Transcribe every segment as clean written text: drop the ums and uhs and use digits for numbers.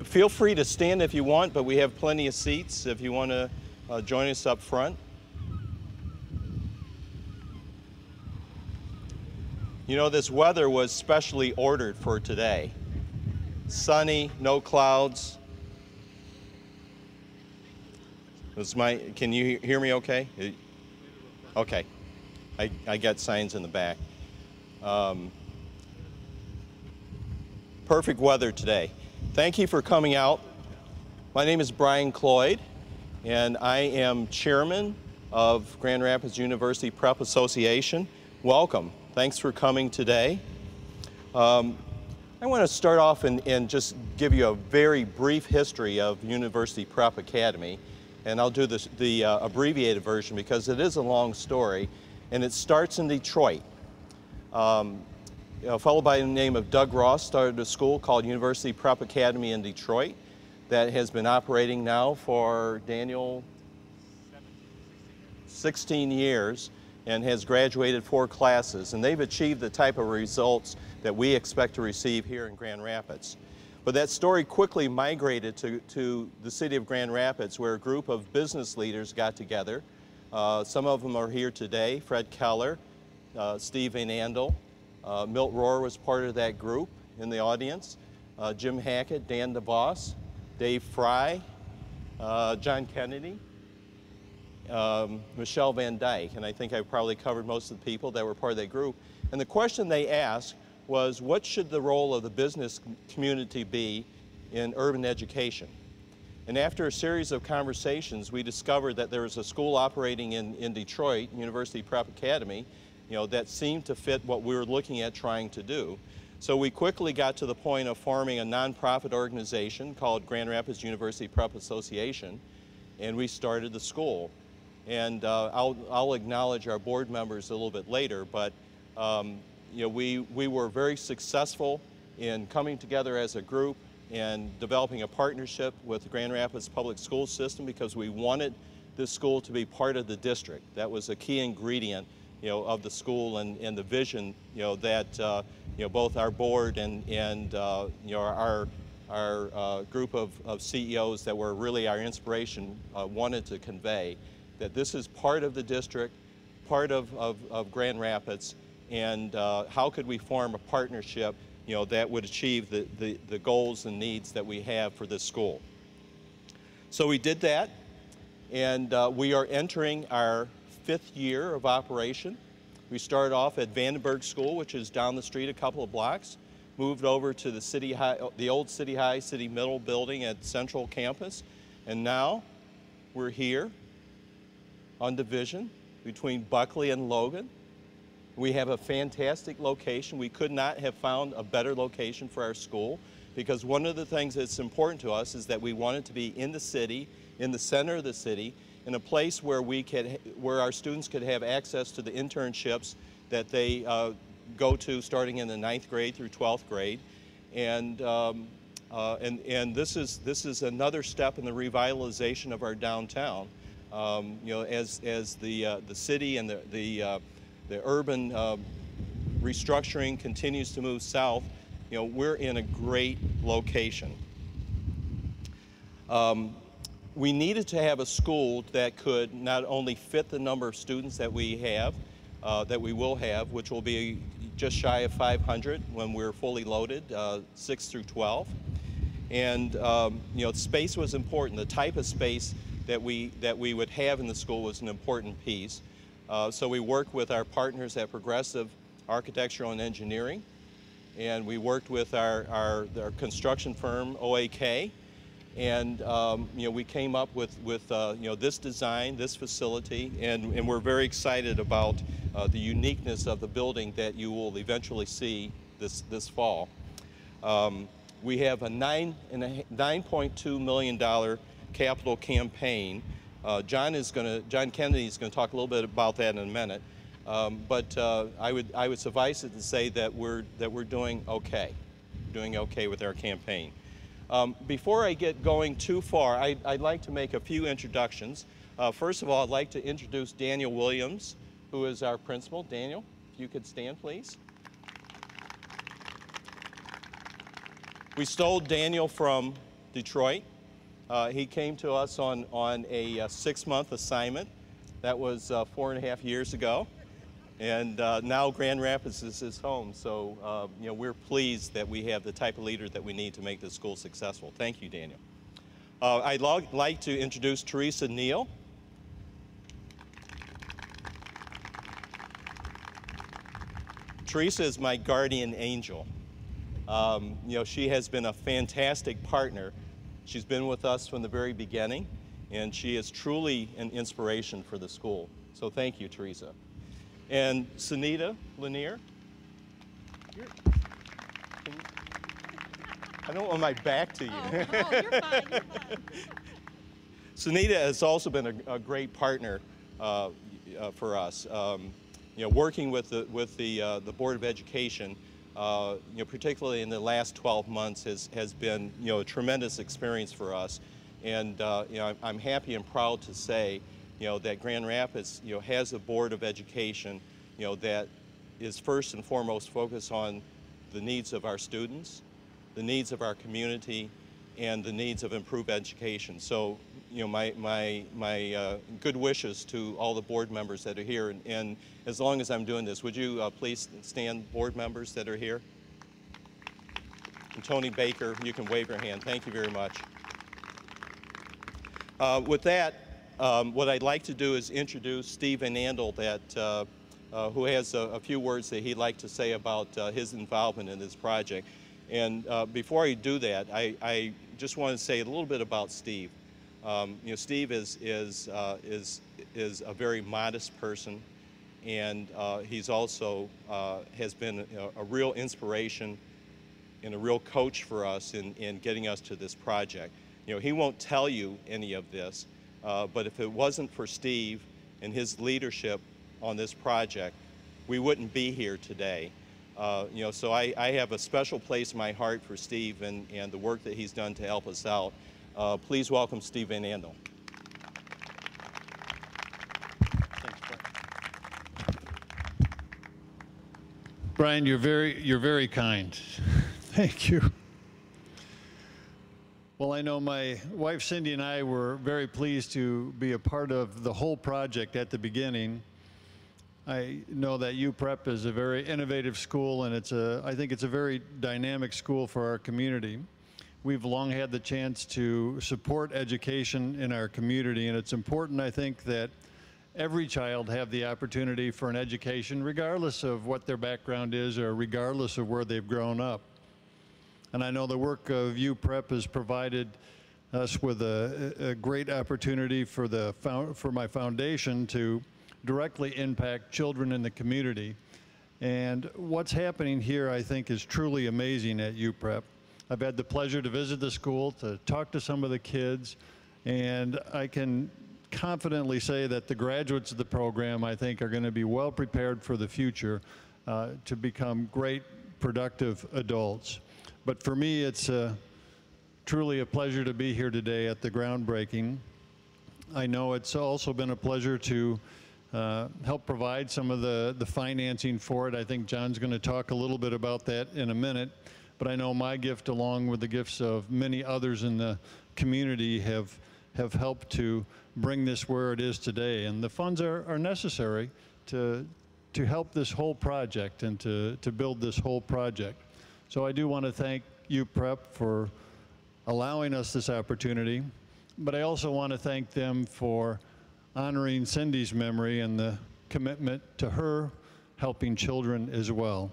Feel free to stand if you want, but we have plenty of seats if you want to join us up front. You know, this weather was specially ordered for today. Sunny, no clouds. Can you hear me okay? Okay. I got signs in the back. Perfect weather today. Thank you for coming out. My name is Brian Cloyd, and I am chairman of Grand Rapids University Prep Association. Welcome. Thanks for coming today. I want to start off and just give you a very brief history of University Prep Academy, and I'll do the abbreviated version because it is a long story, and it starts in Detroit. A fellow by the name of Doug Ross started a school called University Prep Academy in Detroit that has been operating now for, Daniel, 16 years and has graduated 4 classes. And they've achieved the type of results that we expect to receive here in Grand Rapids. But that story quickly migrated to the city of Grand Rapids, where a group of business leaders got together. Some of them are here today: Fred Keller, Steve VanAndel. Milt Rohr was part of that group in the audience. Jim Hackett, Dan DeVos, Dave Fry, John Kennedy, Michelle Van Dyke, and I think I probably covered most of the people that were part of that group. And the question they asked was, what should the role of the business community be in urban education? And after a series of conversations, we discovered that there was a school operating in Detroit, University Prep Academy, that seemed to fit what we were looking at trying to do. So we quickly got to the point of forming a nonprofit organization called Grand Rapids University Prep Association, and we started the school. And I'll acknowledge our board members a little bit later, but we were very successful in coming together as a group and developing a partnership with the Grand Rapids Public School System because we wanted this school to be part of the district. That was a key ingredient of the school and the vision, that both our board and our group of CEOs that were really our inspiration wanted to convey, that this is part of the district, part of Grand Rapids, and how could we form a partnership, that would achieve the goals and needs that we have for this school. So we did that, and we are entering our 5th year of operation. We started off at Vandenberg School, which is down the street a couple of blocks, moved over to the old City High, City Middle building at Central Campus, and now we're here on Division between Buckley and Logan. We have a fantastic location. We could not have found a better location for our school, because one of the things that's important to us is that we want it to be in the city, in the center of the city, in a place where where our students could have access to the internships that they go to starting in the 9th grade through 12th grade, and this is another step in the revitalization of our downtown. As the city and the urban restructuring continues to move south, we're in a great location. We needed to have a school that could not only fit the number of students that we have, that we will have, which will be just shy of 500 when we're fully loaded, 6 through 12. And space was important. The type of space that we would have in the school was an important piece. So we worked with our partners at Progressive Architectural and Engineering, and we worked with our construction firm, OAK, and we came up with this design, this facility, and we're very excited about the uniqueness of the building that you will eventually see this fall. We have a $9.2 million capital campaign. John Kennedy is going to talk a little bit about that in a minute, but I would suffice it to say that we're doing okay, with our campaign. Before I get going too far, I'd like to make a few introductions. First of all, I'd like to introduce Daniel Williams, who is our principal. Daniel, if you could stand, please. We stole Daniel from Detroit. He came to us on a 6-month assignment. That was 4.5 years ago. And now Grand Rapids is his home. So, you know, we're pleased that we have the type of leader that we need to make this school successful. Thank you, Daniel. I'd like to introduce Teresa Neal. Teresa is my guardian angel. You know, she has been a fantastic partner. She's been with us from the very beginning, and she is truly an inspiration for the school. So thank you, Teresa. And Sunita Lanier. I don't want my back to you. Oh, you're fine, you're fine. Sunita has also been a great partner for us. You know, working with the Board of Education, you know, particularly in the last 12 months, has been, you know, a tremendous experience for us. And you know, I'm happy and proud to say, you know, that Grand Rapids, you know, has a Board of Education, you know, that is first and foremost focused on the needs of our students, the needs of our community, and the needs of improved education. So, you know, my good wishes to all the board members that are here. And as long as I'm doing this, would you please stand, board members that are here? And Tony Baker, you can wave your hand. Thank you very much. With that, what I'd like to do is introduce Steve VanAndel, who has a few words that he'd like to say about his involvement in this project. And before I do that, I just want to say a little bit about Steve. You know, Steve is a very modest person, and he's also has been a real inspiration and a real coach for us in getting us to this project. You know, he won't tell you any of this, but if it wasn't for Steve and his leadership on this project, we wouldn't be here today. You know, so I have a special place in my heart for Steve and the work that he's done to help us out. Please welcome Steve VanAndel. Brian, you're very kind. Thank you. Well, I know my wife Cindy and I were very pleased to be a part of the whole project at the beginning. I know that UPREP is a very innovative school, and I think it's a very dynamic school for our community. We've long had the chance to support education in our community, and it's important, I think, that every child have the opportunity for an education, regardless of what their background is or regardless of where they've grown up. And I know the work of UPREP has provided us with a great opportunity for my foundation to directly impact children in the community. And what's happening here, I think, is truly amazing at UPREP. I've had the pleasure to visit the school, to talk to some of the kids, and I can confidently say that the graduates of the program, I think, are going to be well prepared for the future to become great, productive adults. But for me, it's truly a pleasure to be here today at the groundbreaking. I know it's also been a pleasure to help provide some of the financing for it. I think John's going to talk a little bit about that in a minute. But I know my gift, along with the gifts of many others in the community, have helped to bring this where it is today. And the funds are necessary to help this whole project and to build this whole project. So I do want to thank UPREP for allowing us this opportunity, but I also want to thank them for honoring Cindy's memory and the commitment to her helping children as well.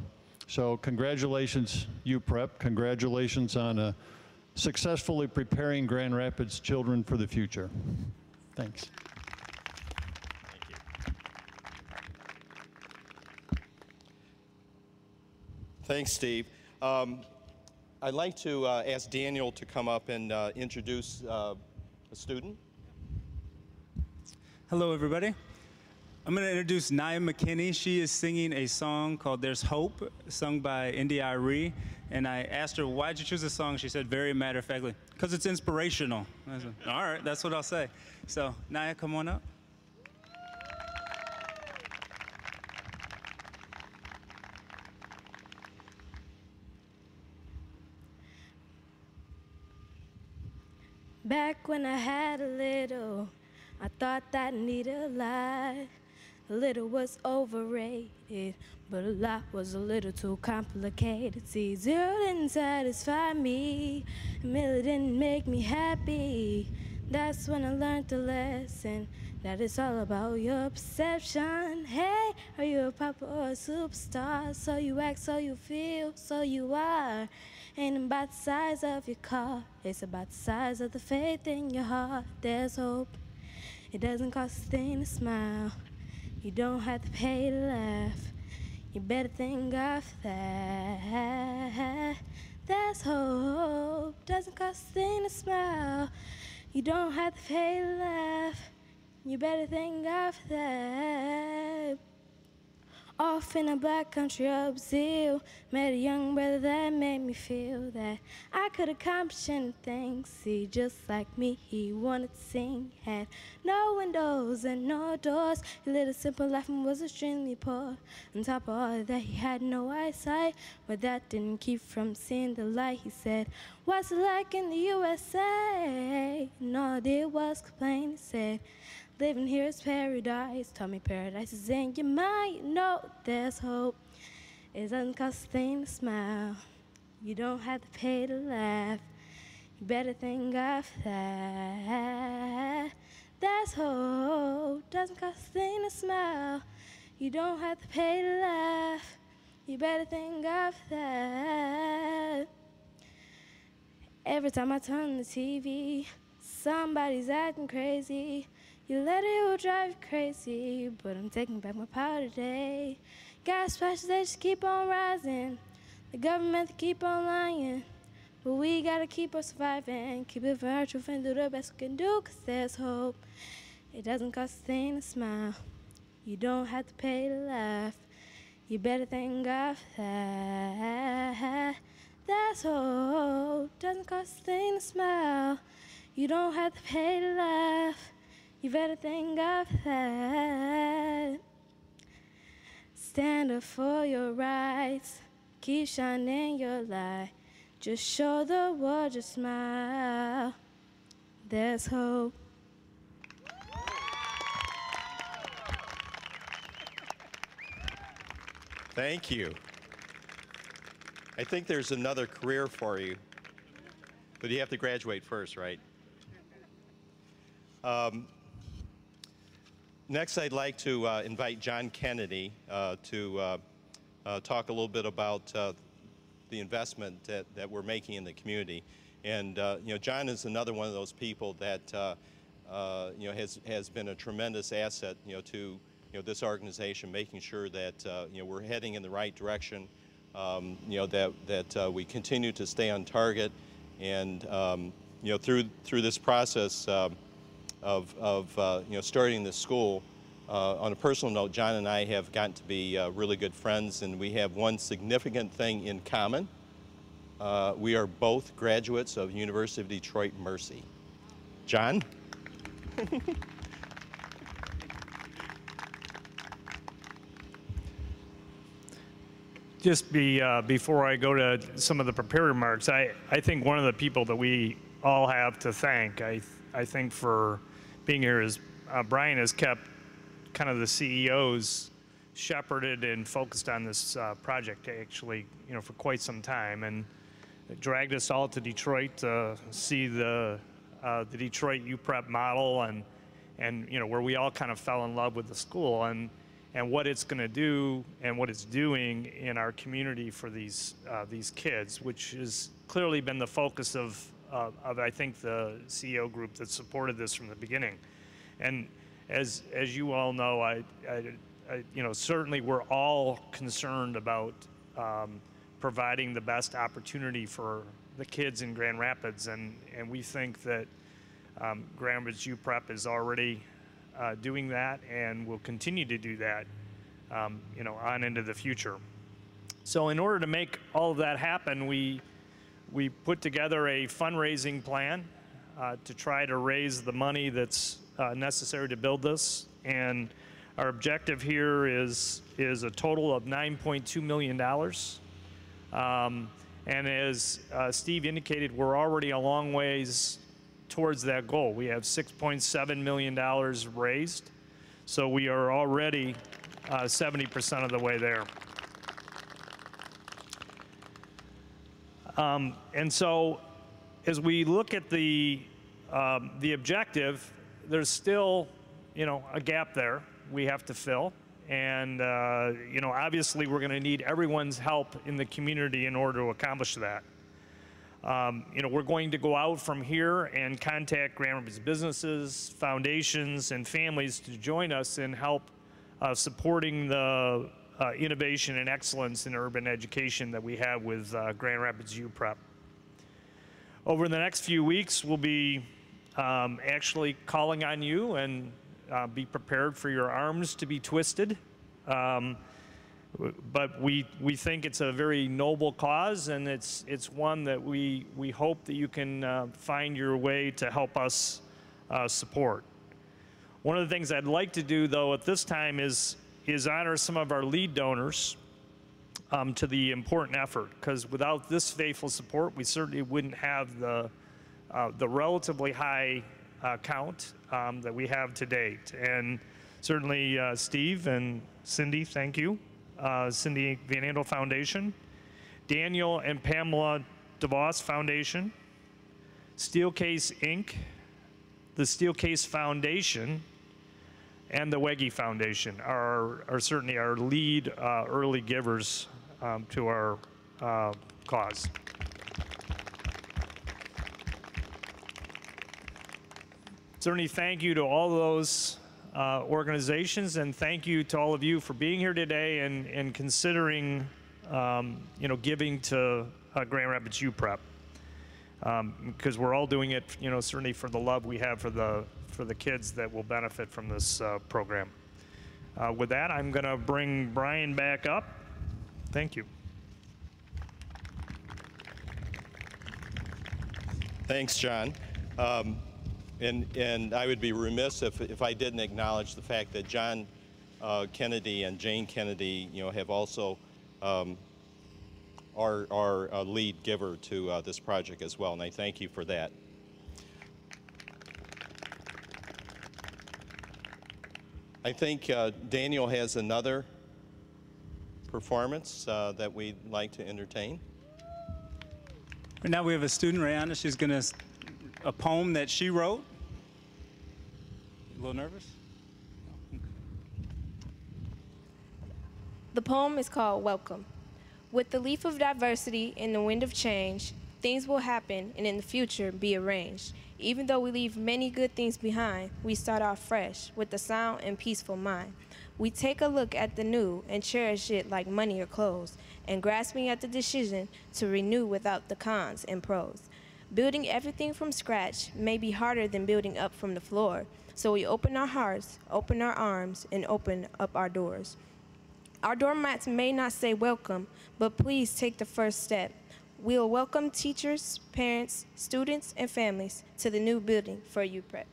So congratulations, UPREP. Congratulations on successfully preparing Grand Rapids children for the future. Thanks. Thank you. Thanks, Steve. I'd like to ask Daniel to come up and introduce a student. Hello, everybody. I'm going to introduce Nia McKinney. She is singing a song called There's Hope, sung by Indy Irie. And I asked her, why'd you choose this song? She said, very matter-of-factly, because it's inspirational. I said, all right, that's what I'll say. So, Nia, come on up. Back when I had a little, I thought that I needed a lot. A little was overrated, but a lot was a little too complicated. See, zero didn't satisfy me, a million didn't make me happy. That's when I learned the lesson, that it's all about your perception. Hey, are you a pop or a superstar? So you act, so you feel, so you are. Ain't about the size of your car, it's about the size of the faith in your heart. There's hope, it doesn't cost a thing to smile. You don't have to pay to laugh, you better thank God for that. There's hope, doesn't cost a thing to smile. You don't have to pay to laugh, you better thank God for that. Off in a black country of zeal, met a young brother that made me feel that I could accomplish anything. See, just like me, he wanted to sing, had no windows and no doors. He lived a simple life and was extremely poor. On top of all that, he had no eyesight, but that didn't keep from seeing the light. He said, "What's it like in the USA?" And all I did was complain. He said, "Living here is paradise." Told me paradise is in your mind. You know there's hope. It doesn't cost a thing to smile. You don't have to pay to laugh. You better thank God for that. There's hope. Doesn't cost a thing to smile. You don't have to pay to laugh. You better thank God for that. Every time I turn the TV, somebody's acting crazy. You let it will drive you crazy, but I'm taking back my power today. Gas prices, they just keep on rising. The government, they keep on lying. But we gotta keep on surviving. Keep it for our truth and do the best we can do, 'cause there's hope. It doesn't cost a thing to smile. You don't have to pay to laugh. You better thank God for that. There's hope. Doesn't cost a thing to smile. You don't have to pay to laugh. You better thank God for that. Stand up for your rights. Keep shining your light. Just show the world your smile. There's hope. Thank you. I think there's another career for you, but you have to graduate first, right? Next, I'd like to invite John Kennedy to talk a little bit about the investment that we're making in the community. And you know, John is another one of those people that you know, has been a tremendous asset, you know, to this organization, making sure that you know, we're heading in the right direction. You know, that we continue to stay on target, and you know, through this process of you know, starting the school. On a personal note, John and I have gotten to be really good friends, and we have one significant thing in common. We are both graduates of University of Detroit Mercy. John? Just before I go to some of the prepared remarks, I think one of the people that we all have to thank, I think, for being here is Brian has kept kind of the CEOs shepherded and focused on this project actually, you know, for quite some time, and it dragged us all to Detroit to see the Detroit UPREP model, and you know, where we all kind of fell in love with the school and what it's going to do and what it's doing in our community for these kids, which has clearly been the focus of I think the CEO group that supported this from the beginning. And as you all know, I you know, certainly we're all concerned about providing the best opportunity for the kids in Grand Rapids, and we think that Grand Rapids UPREP is already doing that and will continue to do that, you know, on into the future. So in order to make all of that happen, we put together a fundraising plan to try to raise the money that's necessary to build this, and our objective here is a total of $9.2 million. And as Steve indicated, we're already a long ways towards that goal. We have $6.7 million raised, so we are already 70% of the way there. And so as we look at the objective, there's still, a gap there we have to fill. And, obviously we're going to need everyone's help in the community in order to accomplish that. We're going to go out from here and contact Grand Rapids businesses, foundations, and families to join us in help supporting the innovation and excellence in urban education that we have with Grand Rapids UPREP. Over the next few weeks, we'll be actually calling on you, and be prepared for your arms to be twisted. But we think it's a very noble cause, and it's one that we hope that you can find your way to help us support. One of the things I'd like to do, though, at this time is honor some of our lead donors to the important effort, because without this faithful support, we certainly wouldn't have the relatively high count that we have to date. And certainly Steve and Cindy, thank you. Cindy VanAndel Foundation, Daniel and Pamela DeVos Foundation, Steelcase Inc., the Steelcase Foundation, and the Weggy Foundation are certainly our lead early givers to our cause. Certainly thank you to all those organizations, and thank you to all of you for being here today and considering giving to Grand Rapids UPREP, because we're all doing it certainly for the love we have for the kids that will benefit from this program. With that, I'm going to bring Brian back up. Thank you. Thanks, John. And I would be remiss if I didn't acknowledge the fact that John Kennedy and Jane Kennedy, have also are a lead giver to this project as well, and I thank you for that. I think Daniel has another performance that we'd like to entertain. Right now we have a student, Rihanna. She's going to a poem that she wrote. A little nervous? The poem is called Welcome. With the leaf of diversity and the wind of change, things will happen and in the future be arranged. Even though we leave many good things behind, we start off fresh with a sound and peaceful mind. We take a look at the new and cherish it like money or clothes, and grasping at the decision to renew without the cons and pros. Building everything from scratch may be harder than building up from the floor, so we open our hearts, open our arms, and open up our doors. Our doormats may not say welcome, but please take the first step. We'll welcome teachers, parents, students, and families to the new building for UPREP.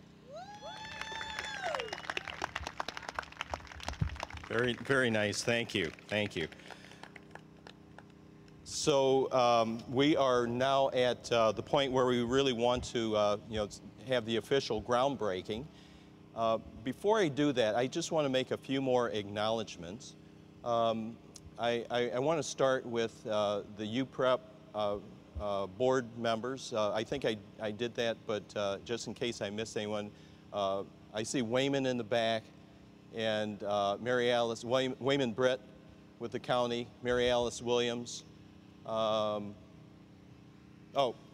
Very, very nice. Thank you. Thank you. So we are now at the point where we really want to, have the official groundbreaking. Before I do that, I just want to make a few more acknowledgments. I want to start with the UPREP board members. I think I did that, but just in case I missed anyone, I see Wayman in the back, and Mary Alice, Wayman Britt with the county, Mary Alice Williams,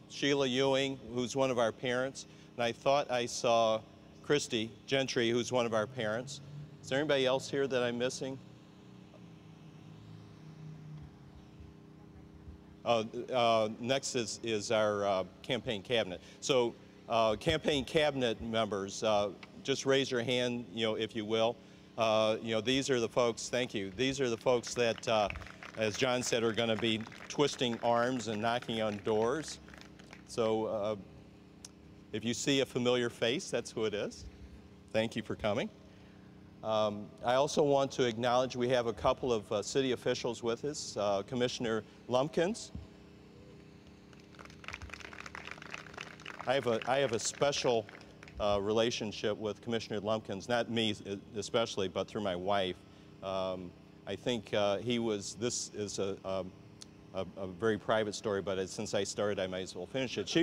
Sheila Ewing, who's one of our parents, and I thought I saw Christy Gentry, who's one of our parents. Is there anybody else here that I'm missing? Next is our campaign cabinet. So campaign cabinet members, just raise your hand, if you will. These are the folks, thank you. These are the folks that, as John said, are going to be twisting arms and knocking on doors. So if you see a familiar face, that's who it is. Thank you for coming. I also want to acknowledge we have a couple of city officials with us. Commissioner Lumpkins. I have a special relationship with Commissioner Lumpkins, not me especially, but through my wife. I think this is a very private story, but since I started, I might as well finish it.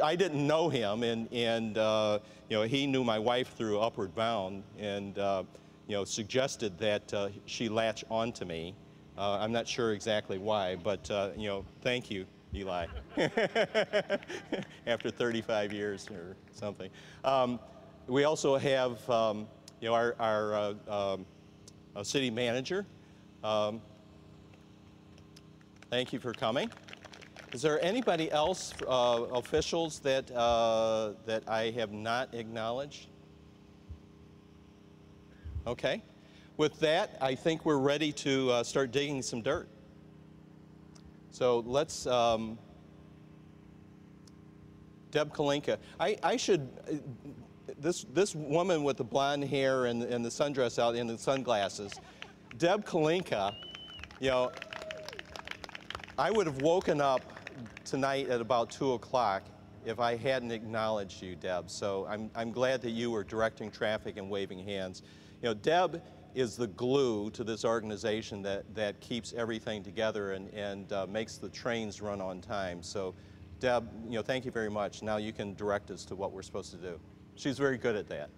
I didn't know him, and you know, he knew my wife through Upward Bound, and you know, suggested that she latch onto me. I'm not sure exactly why, but you know, thank you, Eli. After 35 years or something. We also have you know, our city manager. Thank you for coming. Is there anybody else, officials that I have not acknowledged? Okay. With that, I think we're ready to start digging some dirt. So let's, Deb Kalinka. I should, this woman with the blonde hair and the sundress out and the sunglasses, Deb Kalinka, you know, I would have woken up tonight at about 2 o'clock if I hadn't acknowledged you, Deb. So I'm glad that you were directing traffic and waving hands. You know, Deb is the glue to this organization that keeps everything together and makes the trains run on time. So, Deb, you know, thank you very much. Now you can direct us to what we're supposed to do. She's very good at that.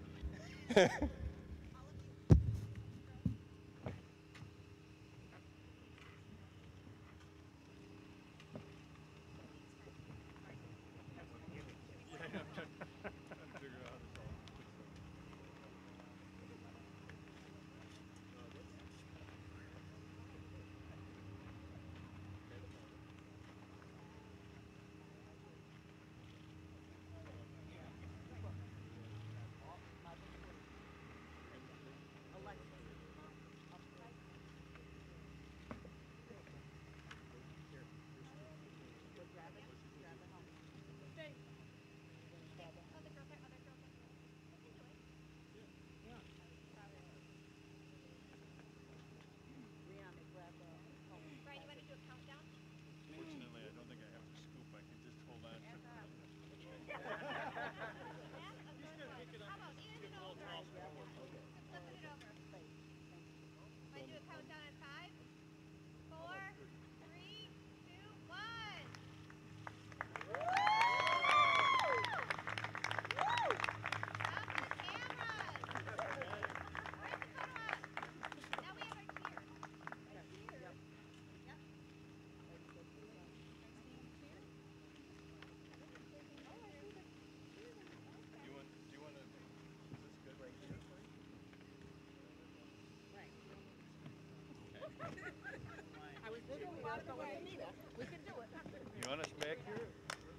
You want us back here?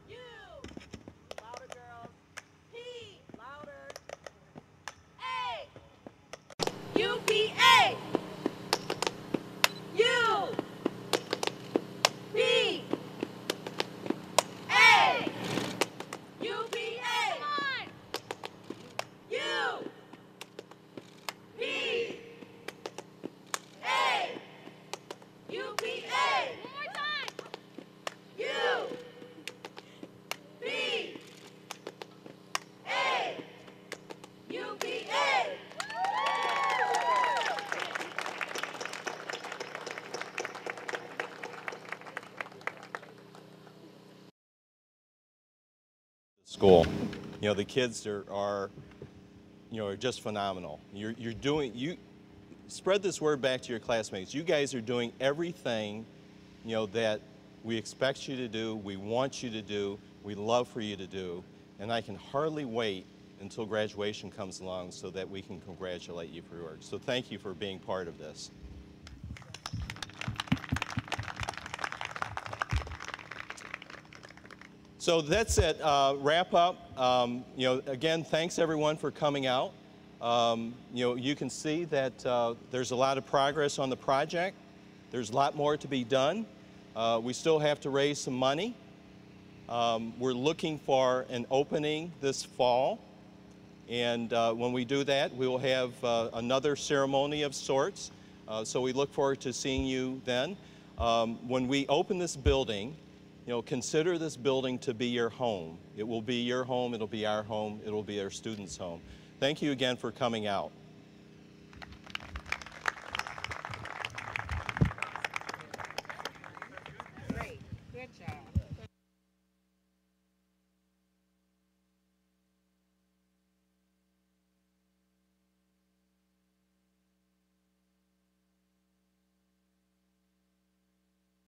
U. Louder, girls. P. Louder. A. UPA. U. P. A. UPA. Come on. U. P. A. UPA. One more time. U. P. A. UPA. School. You know, the kids are you know, are just phenomenal. You spread this word back to your classmates. You guys are doing everything, you know, that we expect you to do, we want you to do, we love for you to do, and I can hardly wait until graduation comes along so that we can congratulate you for your work. So thank you for being part of this. So that's it. Wrap up. You know, again, thanks everyone for coming out. You know, you can see that there's a lot of progress on the project. There's a lot more to be done. We still have to raise some money. We're looking for an opening this fall. And when we do that, we will have another ceremony of sorts. So we look forward to seeing you then. When we open this building, You know, consider this building to be your home. It will be your home, it'll be our home, it'll be our students' home. Thank you again for coming out. Great, good job.